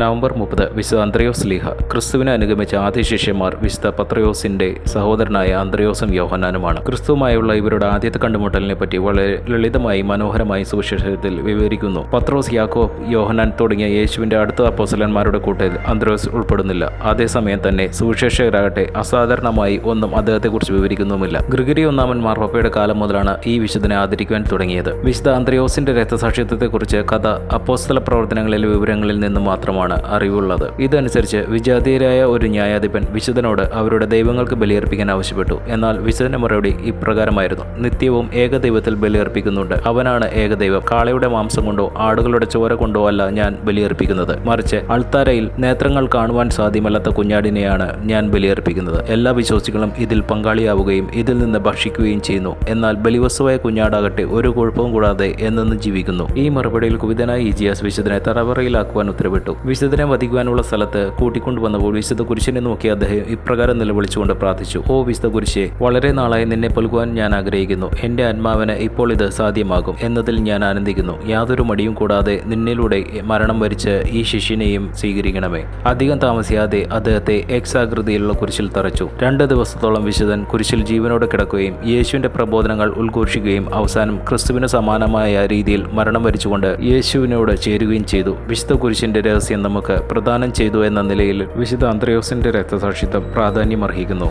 November 30 വിശുദ്ധ അന്ത്രയോസ് ശ്ലീഹ. ക്രിസ്തുവിനെ അനുഗമിച്ച ആദ്യ ശിഷ്യന്മാർ വിശുദ്ധ പത്രയോസിന്റെ സഹോദരനായ അന്ത്രയോസും യോഹന്നാനുമാണ്. ക്രിസ്തുവുമായുള്ള ഇവരുടെ ആദ്യത്തെ കണ്ടുമുട്ടലിനെ പറ്റി വളരെ ലളിതമായി മനോഹരമായി സുവിശേഷത്തിൽ വിവരിക്കുന്നു. പത്രോസ്, യാക്കോബ്, യോഹന്നാൻ തുടങ്ങിയ യേശുവിന്റെ അടുത്ത അപ്പോസ്തലന്മാരുടെ കൂട്ടത്തിൽ അന്ത്രയോസ് ഉൾപ്പെടുന്നില്ല. അതേസമയം തന്നെ സുവിശേഷകരാകട്ടെ അസാധാരണമായി ഒന്നും അദ്ദേഹത്തെക്കുറിച്ച് വിവരിക്കുന്നുമില്ല. ഗ്രിഗറി ഒന്നാമൻ മാർപ്പാപ്പയുടെ കാലം മുതലാണ് ഈ വിശുദ്ധനെ ആദരിക്കുവാൻ തുടങ്ങിയത്. വിശുദ്ധ അന്ത്രയോസിന്റെ രക്തസാക്ഷിത്വത്തെക്കുറിച്ച് കഥ അപ്പോസ്തല പ്രവർത്തനങ്ങളിലെ വിവരങ്ങളിൽ നിന്ന് മാത്രമാണ് അറിവുള്ളത്. ഇതനുസരിച്ച് വിജാതീയരായ ഒരു ന്യായാധിപൻ വിശുദ്ധനോട് അവരുടെ ദൈവങ്ങൾക്ക് ബലിയർപ്പിക്കാൻ ആവശ്യപ്പെട്ടു. എന്നാൽ വിശുദ്ധന്റെ മറുപടി ഇപ്രകാരമായിരുന്നു: നിത്യവും ഏകദൈവത്തിൽ ബലിയർപ്പിക്കുന്നുണ്ട്. അവനാണ് ഏകദൈവം. കാളയുടെ മാംസം കൊണ്ടോ ആടുകളുടെ ചോര കൊണ്ടോ അല്ല ഞാൻ ബലിയർപ്പിക്കുന്നത്, മറിച്ച് അൾത്താരയിൽ നേത്രങ്ങൾ കാണുവാൻ സാധ്യമല്ലാത്ത കുഞ്ഞാടിനെയാണ് ഞാൻ ബലിയർപ്പിക്കുന്നത്. എല്ലാ വിശ്വാസികളും ഇതിൽ പങ്കാളിയാവുകയും ഇതിൽ നിന്ന് ഭക്ഷിക്കുകയും ചെയ്യുന്നു. എന്നാൽ ബലിവസ്തുവായ കുഞ്ഞാടാകട്ടെ ഒരു കുഴപ്പവും കൂടാതെ എന്നെന്നും ജീവിക്കുന്നു. ഈ മറുപടിയിൽ കുപിതനായ ഈജിയാസ് വിശുദ്ധനെ തടവറയിലാക്കുവാൻ ഉത്തരവിട്ടു. വിശുദ്ധനെ വധിക്കുവാനുള്ള സ്ഥലത്ത് കൂട്ടിക്കൊണ്ടുവന്നപ്പോൾ വിശുദ്ധ കുരിശിനെ നോക്കി അദ്ദേഹം ഇപ്രകാരം നിലവിളിച്ചുകൊണ്ട് പ്രാർത്ഥിച്ചു: ഓ വിശുദ്ധ കുരിശേ, വളരെ നാളായി നിന്നെ പുൽകുവാൻ ഞാൻ ആഗ്രഹിക്കുന്നു. എന്റെ ആത്മാവിന് ഇപ്പോൾ ഇത് സാധ്യമാകും എന്നതിൽ ഞാൻ ആനന്ദിക്കുന്നു. യാതൊരു മടിയും കൂടാതെ നിന്നിലൂടെ മരണം വരിച്ച് ഈ ശിഷ്യനെയും സ്വീകരിക്കണമേ. അധികം താമസിയാതെ അദ്ദേഹത്തെ എക്സ് ആകൃതിയിലുള്ള കുരിശിൽ തറച്ചു. 2 ദിവസത്തോളം വിശുദ്ധൻ കുരിശിൽ ജീവനോടെ കിടക്കുകയും യേശുവിന്റെ പ്രബോധനങ്ങൾ ഉദ്ഘോഷിക്കുകയും അവസാനം ക്രിസ്തുവിന് സമാനമായ രീതിയിൽ മരണം വരിച്ചുകൊണ്ട് യേശുവിനോട് ചേരുകയും ചെയ്തു. വിശുദ്ധ കുരിശിന്റെ രഹസ്യം നമുക്ക് പ്രദാനം ചെയ്തു എന്ന നിലയിൽ വിശുദ്ധ അന്ത്രയോസിന്റെ രക്തസാക്ഷിത്വം പ്രാധാന്യമർഹിക്കുന്നു.